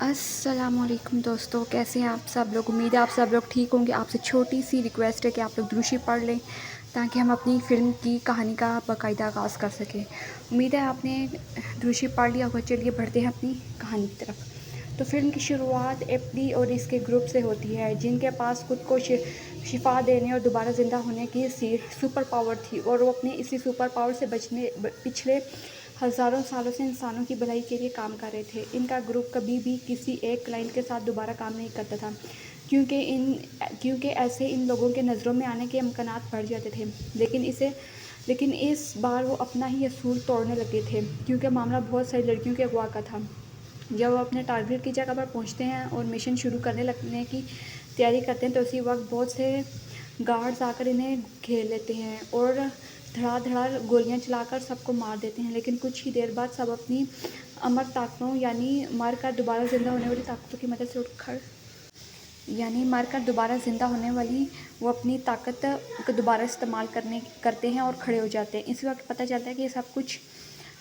अस्सलाम वालेकुम दोस्तों, कैसे हैं आप सब लोग। उम्मीद है आप सब लोग ठीक होंगे। आपसे छोटी सी रिक्वेस्ट है कि आप लोग दुरूशी पढ़ लें ताकि हम अपनी फ़िल्म की कहानी का बाकायदा आगाज़ कर सकें। उम्मीद है आपने दुरूशी पढ़ लिया होगा। चलिए बढ़ते हैं अपनी कहानी की तरफ। तो फ़िल्म की शुरुआत एप्पी और इसके ग्रुप से होती है, जिनके पास खुद को शिफा देने और दोबारा ज़िंदा होने की सुपर पावर थी, और वो अपने इसी सुपर पावर से पिछले हज़ारों सालों से इंसानों की भलाई के लिए काम कर रहे थे। इनका ग्रुप कभी भी किसी एक क्लाइंट के साथ दोबारा काम नहीं करता था, क्योंकि ऐसे इन लोगों के नज़रों में आने के इम्कानात बढ़ जाते थे। लेकिन इस बार वो अपना ही असूल तोड़ने लगे थे, क्योंकि मामला बहुत सारी लड़कियों के अगवा का था। जब वो अपने टारगेट की जगह पर पहुंचते हैं और मिशन शुरू लगने की तैयारी करते हैं, तो उसी वक्त बहुत से गार्ड्स आकर इन्हें घेर लेते हैं और धड़ाधड़ गोलियां चलाकर सबको मार देते हैं। लेकिन कुछ ही देर बाद सब अपनी अमर ताकतों यानी मर कर दोबारा ज़िंदा होने वाली ताकतों की मदद से वो अपनी ताकत को दोबारा इस्तेमाल करते हैं और खड़े हो जाते हैं। इसी वक्त पता चलता है कि ये सब कुछ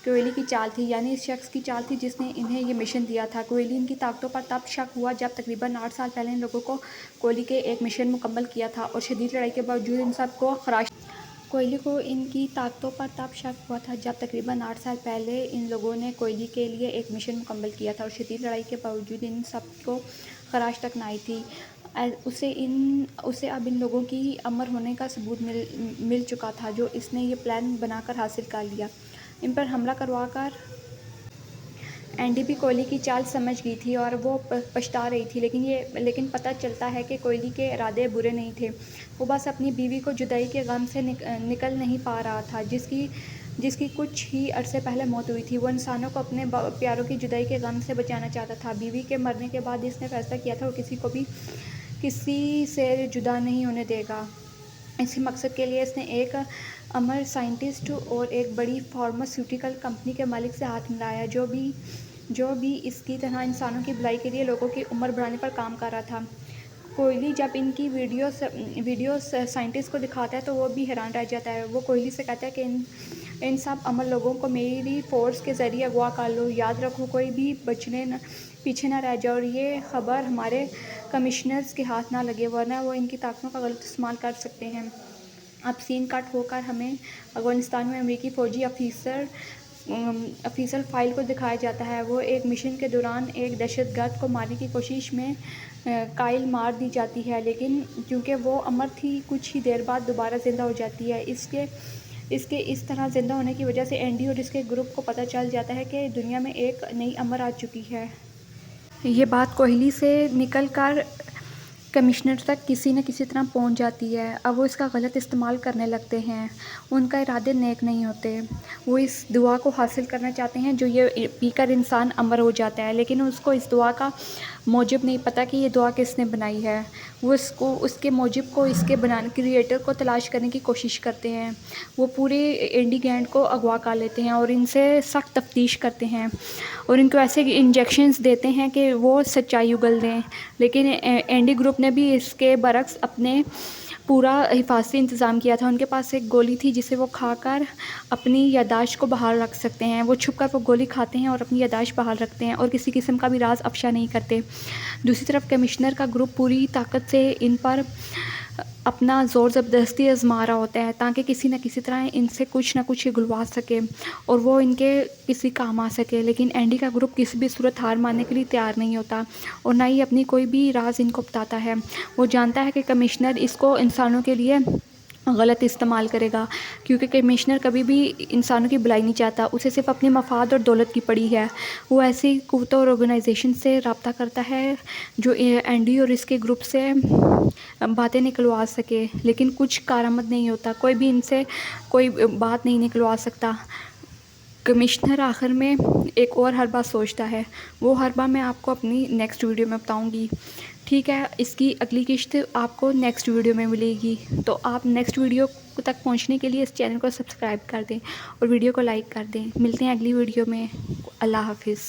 कोयली की चाल थी, यानी इस शख्स की चाल थी जिसने इन्हें ये मिशन दिया था। कोयली इनकी ताकतों पर तब शक हुआ जब तकरीबन 8 साल पहले इन लोगों को कोयली के एक मिशन मुकम्मल किया था, और शदीद लड़ाई के बावजूद इन सबको कोयली को इनकी ताकतों पर तब शक हुआ था जब तकरीबन 8 साल पहले इन लोगों ने कोयली के लिए एक मिशन मुकम्मल किया था, और शदीद लड़ाई के बावजूद इन सबको खराश तक न आई थी। उसे अब इन लोगों की अमर होने का सबूत मिल चुका था, जो इसने ये प्लान बनाकर हासिल कर लिया। इन पर हमला करवाकर एंडी भी कोयली की चाल समझ गई थी और वो पछता रही थी, लेकिन पता चलता है कि कोयली के इरादे बुरे नहीं थे। वो बस अपनी बीवी को जुदाई के गम से निकल नहीं पा रहा था, जिसकी कुछ ही अरसे पहले मौत हुई थी। वो इंसानों को अपने प्यारों की जुदाई के गम से बचाना चाहता था। बीवी के मरने के बाद इसने फैसला किया था वो किसी से जुदा नहीं होने देगा। इसी मकसद के लिए इसने एक अमर साइंटिस्ट और एक बड़ी फार्मास्यूटिकल कंपनी के मालिक से हाथ मिलाया, जो भी इसकी तरह इंसानों की भलाई के लिए लोगों की उम्र बढ़ाने पर काम कर रहा था। कोयली जब इनकी वीडियो साइंटिस्ट को दिखाता है तो वो भी हैरान रह जाता है। वो कोयली से कहता है कि इन सब अमर लोगों को मेरी फोर्स के ज़रिए अगवा कर लो। याद रखो, कोई भी पीछे ना रह जाए, और ये खबर हमारे कमिश्नर्स के हाथ ना लगे, वरना वो इनकी ताकतों का गलत इस्तेमाल कर सकते हैं। अब सीन कट होकर हमें अफगानिस्तान में अमेरिकी फ़ौजी अफीसर फाइल को दिखाया जाता है। वो एक मिशन के दौरान एक दहशतगर्द को मारने की कोशिश में कायल मार दी जाती है, लेकिन क्योंकि वो अमर थी, कुछ ही देर बाद दोबारा ज़िंदा हो जाती है। इसके इस तरह ज़िंदा होने की वजह से एंडी और इसके ग्रुप को पता चल जाता है कि दुनिया में एक नई अमर आ चुकी है। ये बात कोयली से निकल कर कमिश्नर तक किसी न किसी तरह पहुंच जाती है। अब वो इसका गलत इस्तेमाल करने लगते हैं। उनका इरादे नेक नहीं होते। वो इस दुआ को हासिल करना चाहते हैं जो ये पीकर इंसान अमर हो जाता है, लेकिन उसको इस दुआ का मौजब नहीं पता कि ये दुआ किसने बनाई है। वो उसके मौजब को इसके क्रिएटर को तलाश करने की कोशिश करते हैं। वो पूरे एंडी गैंग को अगवा कर लेते हैं और इनसे सख्त तफ्तीश करते हैं, और इनको ऐसे इंजेक्शंस देते हैं कि वो सच्चाई उगल दें। लेकिन एंडी ग्रुप ने भी इसके बरक्स अपने पूरा हिफाजती इंतज़ाम किया था। उनके पास एक गोली थी जिसे वो खाकर अपनी याददाश्त को बहाल रख सकते हैं। वो छुपकर वो गोली खाते हैं और अपनी याददाश्त बहाल रखते हैं और किसी किस्म का भी राज अफशा नहीं करते। दूसरी तरफ कमिश्नर का ग्रुप पूरी ताकत से इन पर अपना ज़ोर ज़बरदस्ती आजमा रहा होता है, ताकि किसी न किसी तरह इनसे कुछ ना कुछ गुलवा सके और वो इनके किसी काम आ सके। लेकिन एंडी का ग्रुप किसी भी सूरत हार मानने के लिए तैयार नहीं होता, और ना ही अपनी कोई भी राज इनको बताता है। वो जानता है कि कमिश्नर इसको इंसानों के लिए गलत इस्तेमाल करेगा, क्योंकि कमिश्नर कभी भी इंसानों की भलाई नहीं चाहता। उसे सिर्फ अपने मफाद और दौलत की पड़ी है। वो ऐसी कुव्वतों और ऑर्गेनाइजेशन से रब्ता करता है जो एंडी और इसके ग्रुप से बातें निकलवा सके, लेकिन कुछ कारामद नहीं होता। कोई भी इनसे कोई बात नहीं निकलवा सकता। कमिश्नर आखिर में एक और हरबा सोचता है। वो हरबा मैं आपको अपनी नेक्स्ट वीडियो में बताऊंगी। ठीक है, इसकी अगली किश्त आपको नेक्स्ट वीडियो में मिलेगी। तो आप नेक्स्ट वीडियो तक पहुंचने के लिए इस चैनल को सब्सक्राइब कर दें और वीडियो को लाइक कर दें। मिलते हैं अगली वीडियो में। अल्लाह हाफिज़।